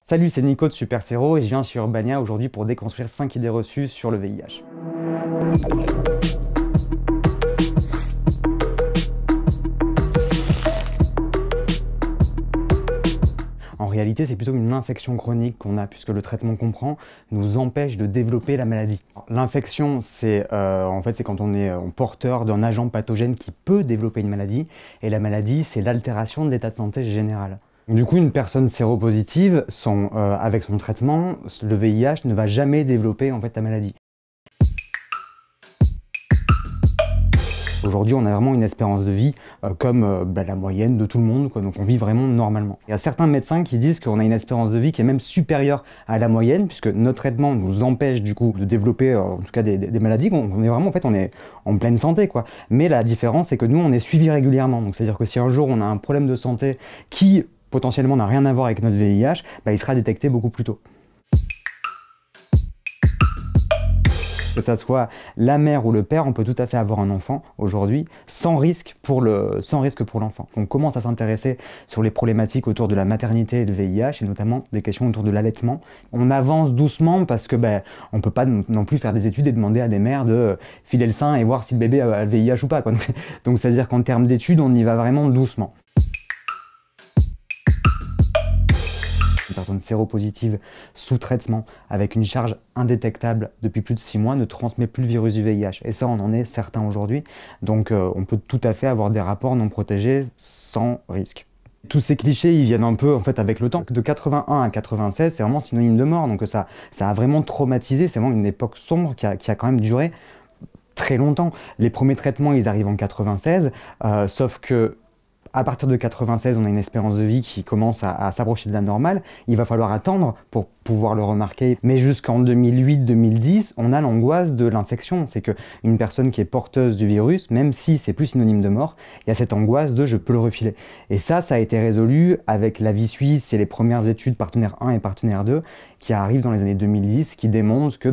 Salut, c'est Nico de Super Sero et je viens sur Urbania aujourd'hui pour déconstruire 5 idées reçues sur le VIH. En réalité, c'est plutôt une infection chronique qu'on a, puisque le traitement qu'on prend nous empêche de développer la maladie. L'infection, c'est quand on est porteur d'un agent pathogène qui peut développer une maladie, et la maladie, c'est l'altération de l'état de santé général. Du coup, une personne séropositive, avec son traitement, le VIH ne va jamais développer la maladie. Aujourd'hui, on a vraiment une espérance de vie comme la moyenne de tout le monde, quoi. Donc on vit vraiment normalement. Il y a certains médecins qui disent qu'on a une espérance de vie qui est même supérieure à la moyenne, puisque notre traitement nous empêche du coup de développer en tout cas des maladies. On est vraiment on est en pleine santé, quoi. Mais la différence, c'est que nous, on est suivi régulièrement. Donc c'est-à-dire que si un jour on a un problème de santé qui potentiellement n'a rien à voir avec notre VIH, il sera détecté beaucoup plus tôt. Que ça soit la mère ou le père, on peut tout à fait avoir un enfant aujourd'hui sans risque pour l'enfant. On commence à s'intéresser sur les problématiques autour de la maternité et le VIH, et notamment des questions autour de l'allaitement. On avance doucement parce que on peut pas non plus faire des études et demander à des mères de filer le sein et voir si le bébé a le VIH ou pas, quoi. Donc c'est-à-dire qu'en termes d'études, on y va vraiment doucement. Une personne séropositive sous traitement avec une charge indétectable depuis plus de 6 mois ne transmet plus le virus du VIH. Et ça, on en est certain aujourd'hui. Donc on peut tout à fait avoir des rapports non protégés sans risque. Tous ces clichés, ils viennent un peu avec le temps. De 81 à 96, c'est vraiment synonyme de mort. Donc ça a vraiment traumatisé. C'est vraiment une époque sombre qui a quand même duré très longtemps. Les premiers traitements, ils arrivent en 96, sauf que à partir de 96, on a une espérance de vie qui commence à s'approcher de la normale. Il va falloir attendre pour pouvoir le remarquer. Mais jusqu'en 2008-2010, on a l'angoisse de l'infection. C'est qu'une personne qui est porteuse du virus, même si c'est plus synonyme de mort, il y a cette angoisse de « je peux le refiler ». Et ça a été résolu avec la vie suisse et les premières études partenaire 1 et partenaire 2 qui arrivent dans les années 2010, qui démontrent que,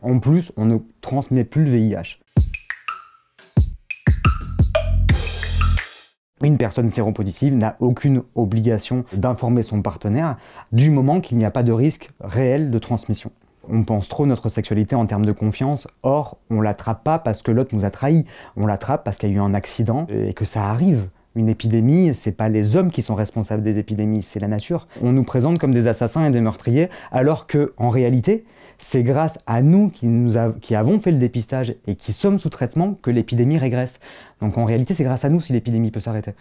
en plus, on ne transmet plus le VIH. Une personne séropositive n'a aucune obligation d'informer son partenaire du moment qu'il n'y a pas de risque réel de transmission. On pense trop notre sexualité en termes de confiance, or on l'attrape pas parce que l'autre nous a trahis, on l'attrape parce qu'il y a eu un accident et que ça arrive. Une épidémie, c'est pas les hommes qui sont responsables des épidémies, c'est la nature. On nous présente comme des assassins et des meurtriers, alors que en réalité, c'est grâce à nous qui avons fait le dépistage et qui sommes sous traitement que l'épidémie régresse. Donc en réalité, c'est grâce à nous si l'épidémie peut s'arrêter.